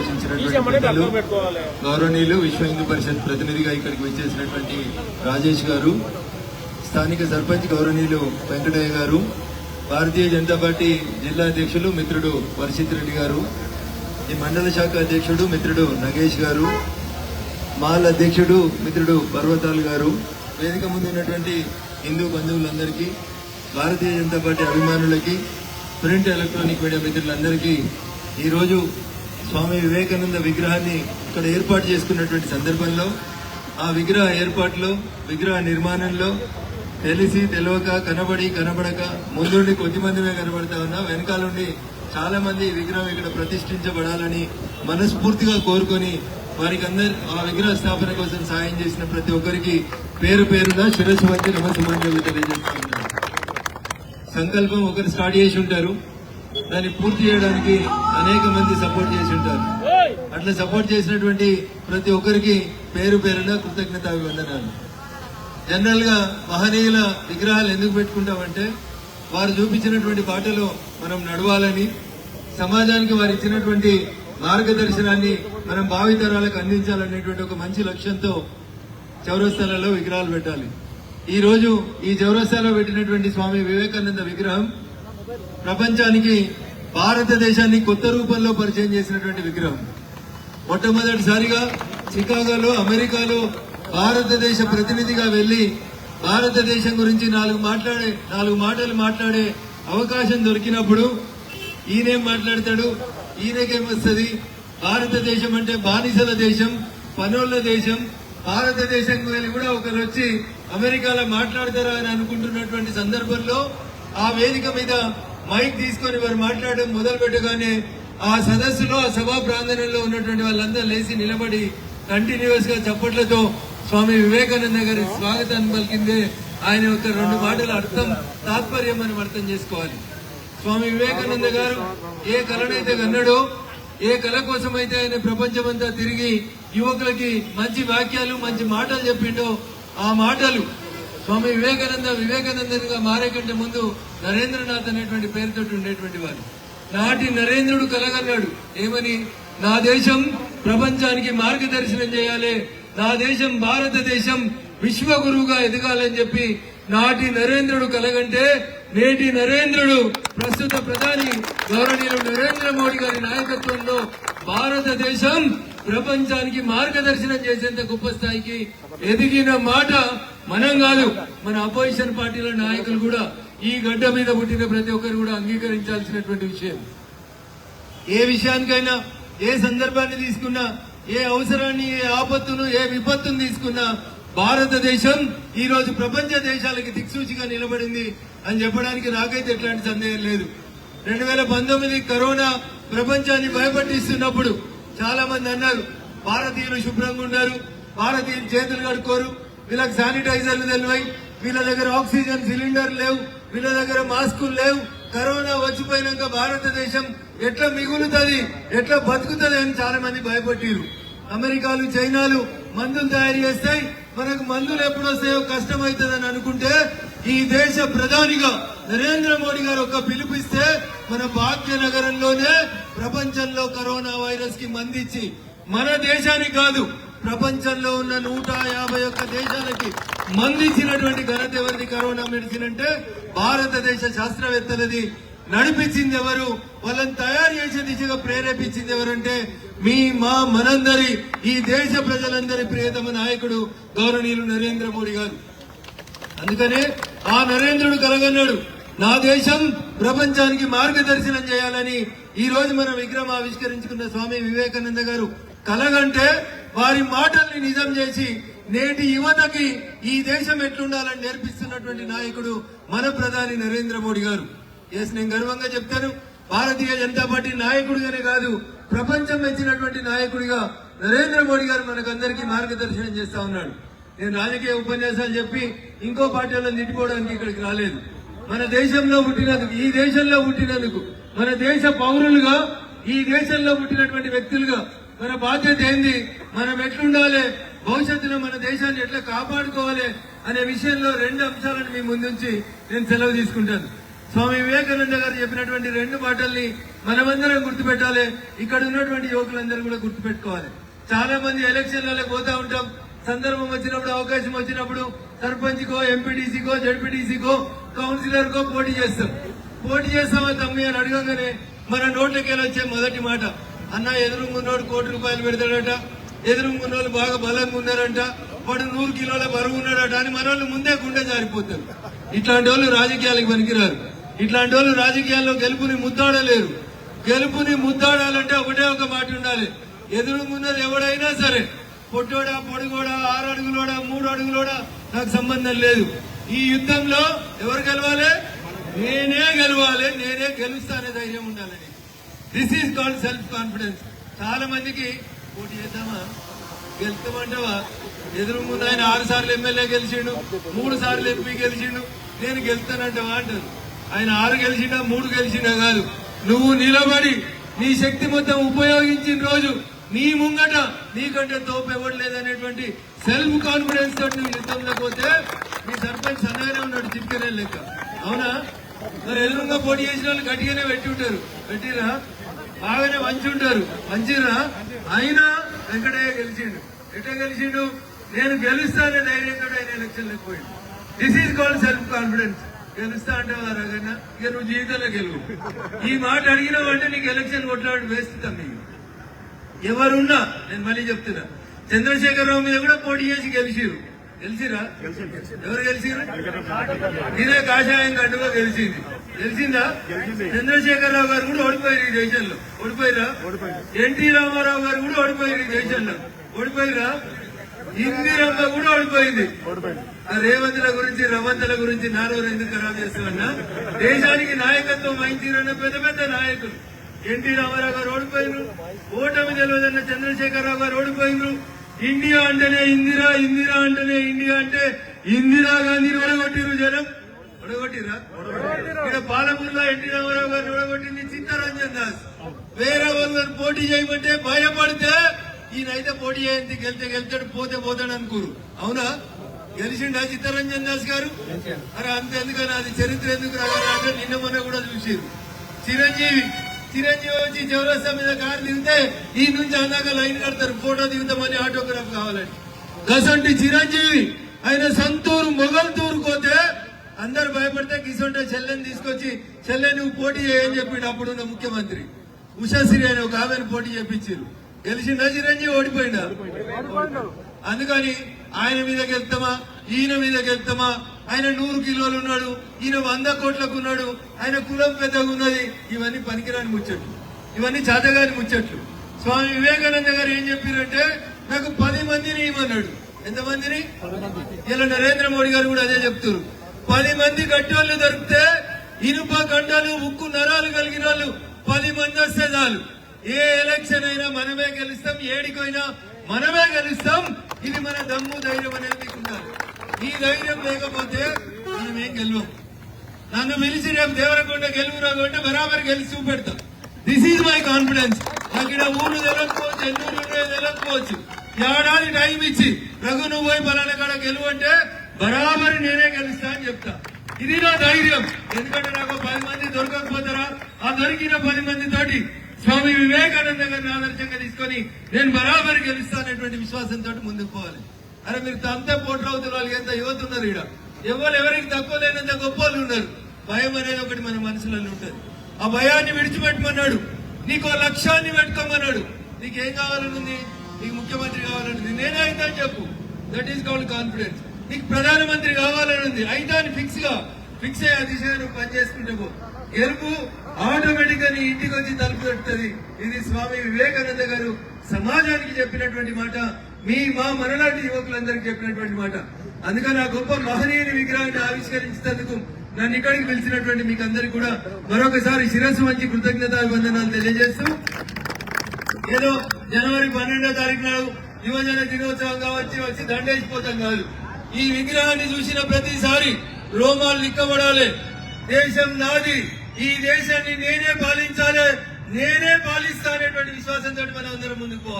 పోషించినటువంటి గౌరవనీయులు విశ్వ హిందూ పరిషత్ ప్రతినిధిగా ఇక్కడికి వచ్చేసినటువంటి రాజేష్ గారు, స్థానిక సర్పంచ్ గౌరవనీయులు వెంకటయ్య గారు, భారతీయ జనతా పార్టీ జిల్లా అధ్యక్షులు మిత్రుడు వర్షిత్ రెడ్డి గారు, ఈ మండల శాఖ అధ్యక్షుడు మిత్రుడు నగేష్ గారు, మాల్ అధ్యక్షుడు మిత్రుడు పర్వతాల్ గారు, వేదిక ముందు ఉన్నటువంటి హిందూ బంధువులందరికీ, భారతీయ జనతా పార్టీ అభిమానులకి, ప్రింట్ ఎలక్ట్రానిక్ మీడియా మిత్రులందరికీ ఈరోజు స్వామి వివేకానంద విగ్రహాన్ని ఇక్కడ ఏర్పాటు చేసుకున్నటువంటి సందర్భంలో ఆ విగ్రహ ఏర్పాటులో, విగ్రహ నిర్మాణంలో తెలిసి తెలియక, కనబడి కనబడక, ముందుండి కొద్దిమందిమే కనబడతా ఉన్నా వెనకాలండి చాలా మంది ఈ విగ్రహం ఇక్కడ ప్రతిష్ఠించబడాలని మనస్ఫూర్తిగా కోరుకొని వారికి అందరు ఆ విగ్రహ స్థాపన కోసం సాయం చేసిన ప్రతి ఒక్కరికి పేరు పేరుగా శిరస్సు వంచి నమస్సుమాంజలు తెలియజేస్తున్నారు. సంకల్పం ఒకరు స్టార్ట్ చేసి ఉంటారు, దాన్ని పూర్తి చేయడానికి అనేక మంది సపోర్ట్ చేసి ఉంటారు. అట్లా సపోర్ట్ చేసినటువంటి ప్రతి ఒక్కరికి పేరు పేరున కృతజ్ఞతాభివందనాలు. జనరల్ గా మహనీయుల విగ్రహాలు ఎందుకు పెట్టుకుంటామంటే వారు చూపించినటువంటి బాటలో మనం నడవాలని, సమాజానికి వారు ఇచ్చినటువంటి మార్గదర్శనాన్ని మనం భావితరాలకు అందించాలనేటువంటి ఒక మంచి లక్ష్యంతో చౌరస్తాలలో విగ్రహాలు పెట్టాలి. ఈ రోజు ఈ చౌరస్తాలో పెట్టినటువంటి స్వామి వివేకానంద విగ్రహం ప్రపంచానికి, భారతదేశాన్ని కొత్త రూపంలో పరిచయం చేసినటువంటి విగ్రహం. మొట్టమొదటిసారిగా చికాగోలో, అమెరికాలో భారతదేశ ప్రతినిధిగా వెళ్లి భారతదేశం గురించి నాలుగు మాటలు మాట్లాడే అవకాశం దొరికినప్పుడు ఈయనేం మాట్లాడతాడు, ఈయనకేమొస్తుంది, భారతదేశం అంటే బానిసల దేశం, పనోళ్ల దేశం, భారతదేశంకు వెళ్ళి కూడా ఒకరు వచ్చి అమెరికాలో మాట్లాడతారా అని అనుకుంటున్నటువంటి సందర్భంలో ఆ వేదిక మీద మైక్ తీసుకొని వారు మాట్లాడడం మొదలు పెట్టగానే ఆ సదస్సులో, ఆ సభా ప్రాంగణంలో ఉన్నటువంటి వాళ్ళందరూ లేచి నిలబడి కంటిన్యూస్ గా చప్పట్లతో స్వామి వివేకానంద గారి స్వాగతాన్ని పలికిందే ఆయన యొక్క రెండు మాటల అర్థం, తాత్పర్యం మనం అర్థం చేసుకోవాలి. స్వామి వివేకానంద గారు ఏ కళనైతే కన్నాడో, ఏ కళ కోసమైతే ఆయన ప్రపంచమంతా తిరిగి యువకులకి మంచి వాక్యాలు, మంచి మాటలు చెప్పిండో ఆ మాటలు స్వామి వివేకానందగా మారే కంటే ముందు నరేంద్రనాథ్ అనేటువంటి పేరుతో ఉండేటువంటి వారు. నాటి నరేంద్రుడు కలగన్నాడు ఏమని, నా దేశం ప్రపంచానికి మార్గదర్శనం చేయాలి, నా దేశం భారతదేశం విశ్వగురువుగా ఎదగాలని చెప్పి నాటి నరేంద్రుడు కలగంటే నేటి నరేంద్రుడు, ప్రస్తుత ప్రధాని గౌరవనీయులు నరేంద్ర మోడీ గారి నాయకత్వంలో భారతదేశం ప్రపంచానికి మార్గదర్శనం చేసేంత గొప్ప స్థాయికి ఎదిగిన మాట మనం కాదు, మన అపోజిషన్ పార్టీల నాయకులు కూడా, ఈ గడ్డ మీద పుట్టిన ప్రతి ఒక్కరు కూడా అంగీకరించాల్సినటువంటి విషయం. ఏ విషయానికైనా, ఏ సందర్భాన్ని తీసుకున్నా, ఏ అవసరాన్ని, ఏ ఆపత్తును, ఏ విపత్తును తీసుకున్నా భారతదేశం ఈ రోజు ప్రపంచ దేశాలకి దిక్సూచిగా నిలబడింది అని చెప్పడానికి నాకైతే ఎట్లాంటి సందేహం లేదు. 2019 కరోనా ప్రపంచాన్ని భయపట్టిస్తున్నప్పుడు చాలా మంది అన్నారు భారతీయులు శుభ్రంగా ఉన్నారు, భారతీయులు చేతులు కడుక్కోరు, వీళ్ళకి శానిటైజర్లు తెలివాయి, వీళ్ళ దగ్గర ఆక్సిజన్ సిలిండర్ లేవు, వీళ్ళ దగ్గర మాస్కులు లేవు, కరోనా వచ్చిపోయినాక భారతదేశం ఎట్లా మిగులుతుంది, ఎట్లా బతుకుతుంది అని చాలా మంది భయపట్టిరు. అమెరికాలు, చైనాలు మందులు తయారు చేస్తాయి, మనకు మందులు ఎప్పుడు వస్తాయో కష్టమవుతుందని అనుకుంటే ఈ దేశ ప్రధానిగా నరేంద్ర మోడీ గారు ఒక పిలుపిస్తే మన భాగ్యనగరంలోనే ప్రపంచంలో కరోనా వైరస్ కి మందిచ్చి, మన దేశానికి కాదు ప్రపంచంలో ఉన్న 151 దేశాలకి మందించినటువంటి ఘనత ఎవరిది? కరోనా మెడిసిన్ అంటే భారతదేశ శాస్త్రవేత్తలది. నడిపించింది ఎవరు? వాళ్ళని తయారు చేసే దిశగా ప్రేరేపించింది ఎవరంటే మనందరి, ఈ దేశ ప్రజలందరి ప్రియతమ నాయకుడు గౌరవనీయులు నరేంద్ర మోడీ గారు. అందుకనే ఆ నరేంద్రుడు కలగన్నాడు, నా దేశం ప్రపంచానికి మార్గదర్శనం చేయాలని. ఈ రోజు మనం విగ్రహం ఆవిష్కరించుకున్న స్వామి వివేకానంద గారు కలగంటే వారి మాటల్ని నిజం చేసి నేటి యువతకి ఈ దేశం ఎట్లుండాలని నేర్పిస్తున్నటువంటి నాయకుడు మన ప్రధాని నరేంద్ర మోడీ గారు. నేను గర్వంగా చెప్తాను, భారతీయ జనతా పార్టీ నాయకుడిగానే కాదు, ప్రపంచం మెచ్చినటువంటి నాయకుడిగా నరేంద్ర మోడీ గారు మనకందరికీ మార్గదర్శనం చేస్తా ఉన్నాడు. నేను రాజకీయ ఉపన్యాసాలు చెప్పి ఇంకో పార్టీలను తిట్టుకోవడానికి ఇక్కడికి రాలేదు. మన దేశంలో పుట్టినందుకు, ఈ దేశంలో పుట్టినందుకు, మన దేశ పౌరులుగా, ఈ దేశంలో పుట్టినటువంటి వ్యక్తులుగా మన బాధ్యత ఏంది, మనం ఎట్లుండాలి, భవిష్యత్తులో మన దేశాన్ని ఎట్లా కాపాడుకోవాలి అనే విషయంలో 2 అంశాలను మీ ముందుంచి నేను సెలవు తీసుకుంటాను. స్వామి వివేకానంద గారు చెప్పినటువంటి రెండు మాటల్ని మనమందరం గుర్తుపెట్టాలి. ఇక్కడ ఉన్నటువంటి యువకులందరూ కూడా గుర్తుపెట్టుకోవాలి. చాలా మంది ఎలక్షన్లలో పోతా ఉంటాం. సందర్భం వచ్చినప్పుడు, అవకాశం వచ్చినప్పుడు సర్పంచ్కో, ఎంపీటీసీకో, జడ్పీటీసీకో, కౌన్సిలర్ కో పోటీ చేస్తామా తమ్మి అని అడగగానే మన నోట్లకెళ్ళి వచ్చే మొదటి మాట, అన్న ఎదురుగున్నోడు ₹1,00,00,000 పెడతాడట, ఎదురుగున్నోళ్ళు బాగా బలంగా ఉన్నారంట, వాడు 100 కిలోల బరువు ఉన్నాడట అని మన వాళ్ళు ముందే గుండె జారిపోతారు. ఇట్లాంటి వాళ్ళు రాజకీయాలకు పనికిరారు. ఇట్లాంటి వాళ్ళు రాజకీయాల్లో గెలుపుని ముద్దాడలేరు. గెలుపుని ముద్దాడాలంటే ఒకటే ఒక మాట ఉండాలి, ఎదురుగున్నది ఎవడైనా సరే, పొట్టోడా, పొడుగోడా, 6 అడుగులోడా, 3 అడుగులోడా నాకు సంబంధం లేదు. ఈ యుద్ధంలో ఎవరు గెలవాలి? నేనే గెలవాలి, నేనే గెలుస్తానే ధైర్యం ఉండాలని. This is called self confidence. చాలా మందికి పోటీ చేద్దామా, గెలుస్తామంటావా, ఎదురుగున్న ఆయన 6 సార్లు ఎమ్మెల్యే గెలిచిండు, 3 సార్లు ఎంపీ గెలిచిండు, నేను గెలుస్తానంటావా అంటారు. ఆయన 6 గెలిచినా 3 గెలిచినా కాదు, నువ్వు నిలబడి నీ శక్తి మొత్తం ఉపయోగించిన రోజు నీ ముంగట నీకంటే తోపు ఎవరు లేదనేటువంటి సెల్ఫ్ కాన్ఫిడెన్స్ తోటి నువ్వు యుద్ధంలోకి పోతే నీ సర్పంచ్ సన్నగానే ఉన్నాడు, చిట్కనే లెక్క. అవునా? మరి ఎదురుగా పోటీ చేసిన వాళ్ళు గట్టిగానే పెట్టి ఉంటారు, పెట్టిరా, బాగానే మంచి ఉంటారు, మంచిరా. అయినా వెంకటయ్య గెలిచిండు. ఎట్లా గెలిచిండు? నేను గెలుస్తానే ధైర్యంతో ఆయన ఎలక్షన్లకు పోయిండు. This is called self confidence. గెలుస్తా అంటే వారగన్నా ఇక నువ్వు జీవితంలో గెలువు. ఈ మాట అడిగినావంటే నీకు ఎలక్షన్ కొట్లాడి వేస్తాం. మీకు ఎవరున్నా, నేను మళ్ళీ చెప్తున్నా, చంద్రశేఖరరావు మీద కూడా పోటీ చేసి గెలిచిరా? ఎవరు గెలిచిరు? ఇదే కాషాయం గడ్డుగా గెలిచిందా? చంద్రశేఖరరావు గారు కూడా ఓడిపోయారు ఈ దేశంలో. ఓడిపోయిరా? ఎన్టీ రామారావు గారు కూడా ఓడిపోయారు ఈ దేశంలో. ఓడిపోయిరా? ఇందిరమ్మ కూడా ఓడిపోయింది. రేవంతుల గురించి, రవంతుల గురించి నాలుగు ఎందుకు ఖరాబ్ చేస్తామన్నా? దేశానికి నాయకత్వం వహించిన పెద్ద పెద్ద నాయకులు ఎన్టీ రామారావు గారు ఓడిపోయినారు. ఓటమి తెలియదన్న చంద్రశేఖరరావు గారు ఓడిపోయినారు. ఇండియా అంటేనే ఇందిరా, ఇందిరా అంటేనే ఇండియా అంటే ఇందిరా గాంధీని ఓడగొట్టిరు. జనం ఓడగొట్టిరా? ఇక్కడ పాలమూరులో ఎన్టీ రామారావు గారిని ఓడగొట్టింది చిత్తరంజన్ దాస్. వేరే వాళ్ళని పోటీ చేయమంటే భయపడితే ఈయనైతే పోటీ చేయండి, గెలిచాడు, పోతాడు అనుకోరు. అవునా? గెలిచిండా చిత్తరంజన్ దాస్ గారు? అరే అంతెందుకని అది చరిత్ర ఎందుకు రాగాలంటే నిన్న మొన్న కూడా చూసారు. చిరంజీవి వచ్చి చౌరస్తా మీద కారు దిగితే ఈ నుంచి అందాక లైన్ కడతారు, ఫోటో దిగుతామని, ఆటోగ్రాఫ్ కావాలని. గసంటి చిరంజీవి ఆయన సొంతూరు మొగల్తూరు పోతే అందరు భయపడితే గిసంటే చెల్లెని తీసుకొచ్చి, చెల్లె నువ్వు పోటీ చేయని చెప్పిండు అప్పుడున్న ముఖ్యమంత్రి ఉషాశ్రీ అని ఒక ఆమెను పోటీ చేపించారు. గెలిచిండా చిరంజీవి? ఓడిపోయిందా? అందుకని ఆయన మీద గెలుతామా, ఈయన మీద గెలుతామా? ఆయన 100 కిలోలు ఉన్నాడు, ఈయన 100 కోట్లకు ఉన్నాడు, ఆయన కులం పెద్దగా ఉన్నది. ఇవన్నీ పనికిరాని ముచ్చట్లు, ఇవన్నీ చాతగాని ముచ్చట్లు. స్వామి వివేకానంద గారు ఏం చెప్పారంటే నాకు 10 మందిని ఇవ్వన్నాడు. ఎంతమందిని? ఇలా నరేంద్ర మోడీ గారు కూడా అదే చెప్తారు. 10 మంది గట్టోళ్ళు దొరికితే, ఇనుప గంటలు, ఉక్కు నరాలు కలిగిన వాళ్ళు 10 మంది వస్తే చాలు. ఏ ఎలక్షన్ అయినా మనమే గెలుస్తాం, ఏడికైనా మనమే గెలుస్తాం. ఇది మన దమ్ము, ధైర్యం అనేది మీకు ఉండాలి. ఈ ధైర్యం లేకపోతే మనం ఏం గెలవం. నన్ను పిలిచి రేపు దేవరకొండ గెలువురాదు అంటే బరాబర్ గెలిచి చూపెడతాం. This is my confidence. నాకు ఇక్కడ ఊరు తెలకపోవచ్చు, ఎన్నూరు తెలకపోవచ్చు. ఏడాది టైం ఇచ్చి రఘు నువ్వు పోయి పలానా కాడ గెలువు అంటే బరాబరి నేనే గెలుస్తా అని చెప్తా. ఇది నా ధైర్యం. ఎందుకంటే నాకు 10 మంది దొరకకపోతారా? ఆ దొరికిన 10 మంది తోటి స్వామి వివేకానంద గారిని ఆదర్శంగా తీసుకొని నేను బరాబరి గెలుస్తానటువంటి విశ్వాసంతో ముందుకు పోవాలి. అరే మీరు అంతా పోట్రవుతున్న వాళ్ళు ఎంత యువత ఉన్నారు ఇక్కడ, ఎవరికి తక్కువ లేనంత గొప్ప వాళ్ళు ఉన్నారు. భయం అనేది ఒకటి మన మనసులలో ఉంటుంది. ఆ భయాన్ని విడిచిపెట్టమన్నాడు. నీకు లక్ష్యాన్ని పెట్టుకోమన్నాడు. నీకేం కావాలనుంది? నీకు ముఖ్యమంత్రి కావాలనుంది, నేనే అయితే అని చెప్పు. That is called confidence. నీకు ప్రధానమంత్రి కావాలనుంది, అయితే అని ఫిక్స్ అయ్యే దిశగా నువ్వు పనిచేసుకుంటే పో. గెలుపు ఆటోమేటిక్ గా నీ ఇంటికి వచ్చి తలుపు పెడుతుంది. ఇది స్వామి వివేకానంద గారు సమాజానికి చెప్పినటువంటి మాట, మా మనలాంటి యువకులందరికీ చెప్పినటువంటి మాట. అందుకని ఆ గొప్ప మహనీయుని విగ్రహాన్ని ఆవిష్కరించినందుకు నన్ను ఇక్కడికి పిలిచినటువంటి మీకు అందరికీ కూడా మరొకసారి శిరస్సు వంచి కృతజ్ఞతాభివందనాలు తెలియజేస్తూ, ఏదో జనవరి 12వ తారీఖు నాడు యువజన దినోత్సవంగా వచ్చి దండేసిపోతాం కాదు. ఈ విగ్రహాన్ని చూసిన ప్రతిసారి రోమాలు నిక్కబడాలి. దేశం నాది, ఈ దేశాన్ని నేనే పాలించాలి, నేనే పాలిస్తా అనేటువంటి విశ్వాసంతో మనం అందరం ముందుకు పోవాలి.